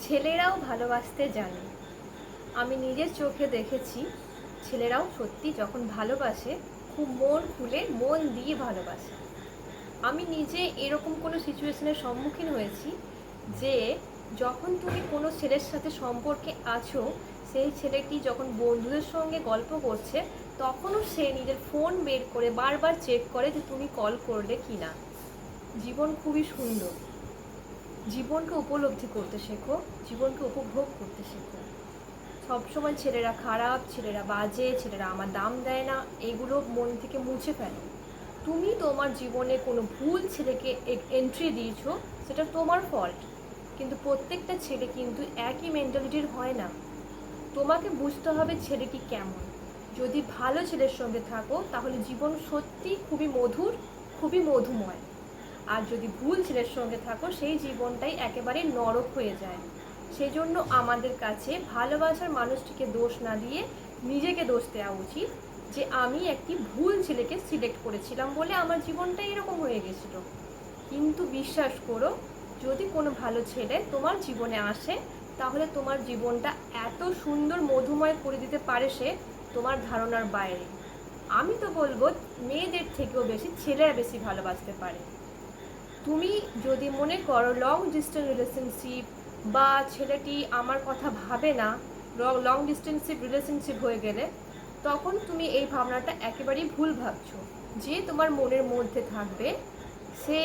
ছেলেরাও ভালোবাসতে জানে। আমি নিজের চোখে দেখেছি ছেলেরাও সত্যি যখন ভালোবাসে খুব মন খুলে মন দিয়ে ভালোবাসে। আমি নিজে এরকম কোনো সিচুয়েশনের সম্মুখীন হয়েছি যে যখন তুমি কোনো ছেলের সাথে সম্পর্কে আছো, সেই ছেলেটি যখন বন্ধুদের সঙ্গে গল্প করছে তখনও সে নিজের ফোন বের করে বারবার চেক করে যে তুমি কল করলে কি না। জীবন খুবই সুন্দর। জীবনকে উপলব্ধি করতে শেখো, জীবনকে উপভোগ করতে শেখো। সবসময় ছেলেরা খারাপ, ছেলেরা বাজে, ছেলেরা আমার দাম দেয় না, এগুলো মন থেকে মুছে ফেলো। তুমি তোমার জীবনে কোনো ভুল ছেলেকে এন্ট্রি দিয়েছো, সেটা তোমার ফল্ট, কিন্তু প্রত্যেকটা ছেলে কিন্তু একই মেন্টালিটির হয় না। তোমাকে বুঝতে হবে ছেলেটি কেমন। যদি ভালো ছেলের সঙ্গে থাকো তাহলে জীবন সত্যি খুবই মধুর, খুবই মধুময়। আর যদি ভুল ছেলের সঙ্গে থাকো সেই জীবনটাই একেবারে নরক হয়ে যায়। সেই জন্য আমাদের কাছে ভালোবাসার মানুষটিকে দোষ না দিয়ে নিজেকে দোষ দেওয়া উচিত যে আমি একটি ভুল ছেলেকে সিলেক্ট করেছিলাম বলে আমার জীবনটা এরকম হয়ে গেছিলো। কিন্তু বিশ্বাস করো, যদি কোনো ভালো ছেলে তোমার জীবনে আসে তাহলে তোমার জীবনটা এত সুন্দর মধুময় করে দিতে পারে সে, তোমার ধারণার বাইরে। আমি তো বলবো মেয়েদের থেকেও বেশি ছেলেরা বেশি ভালোবাসতে পারে। তুমি যদি মনে করো লং ডিস্টেন্স রিলেশনশিপ বা ছেলেটি আমার কথা ভাবে না, লং রিলেশনশিপ হয়ে গেলে তখন তুমি এই ভাবনাটা একেবারেই ভুল ভাবছো। যে তোমার মনের মধ্যে থাকবে সে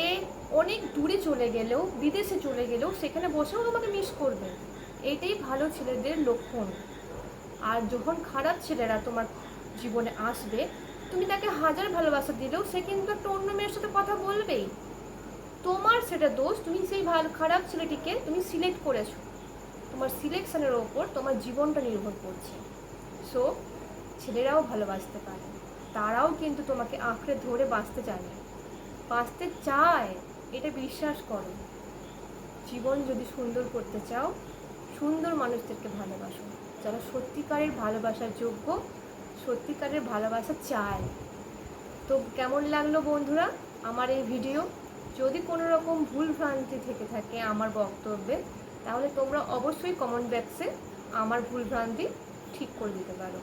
অনেক দূরে চলে গেলেও, বিদেশে চলে গেলেও সেখানে বসেও তোমাকে মিস করবে। এটাই ভালো ছেলেদের লক্ষণ। আর যখন খারাপ ছেলেরা তোমার জীবনে আসবে, তুমি তাকে হাজার ভালোবাসা দিলেও সে কিন্তু একটা অন্য মেয়ের সাথে কথা বলবেই। তোমার সেটা দোষ, তুমি সেই খারাপ ছেলেটিকে তুমি সিলেক্ট করেছো। তোমার সিলেকশনের ওপর তোমার জীবনটা নির্ভর করছে। সো ছেলেরাও ভালোবাসতে পারে, তারাও কিন্তু তোমাকে আঁকড়ে ধরে বাঁচতে জানে, বাঁচতে চায়, এটা বিশ্বাস করো। জীবন যদি সুন্দর করতে চাও, সুন্দর মানুষদেরকে ভালোবাসো, যারা সত্যিকারের ভালোবাসার যোগ্য, সত্যিকারের ভালোবাসা চায়। তো কেমন লাগলো বন্ধুরা আমার এই ভিডিও? যদি কোনো রকম ভুল ভ্রান্তি থেকে থাকে আমার বক্তব্যে, তাহলে তোমরা অবশ্যই কমেন্ট বক্সে আমার ভুল ভ্রান্তি ঠিক করে দিতে পারো।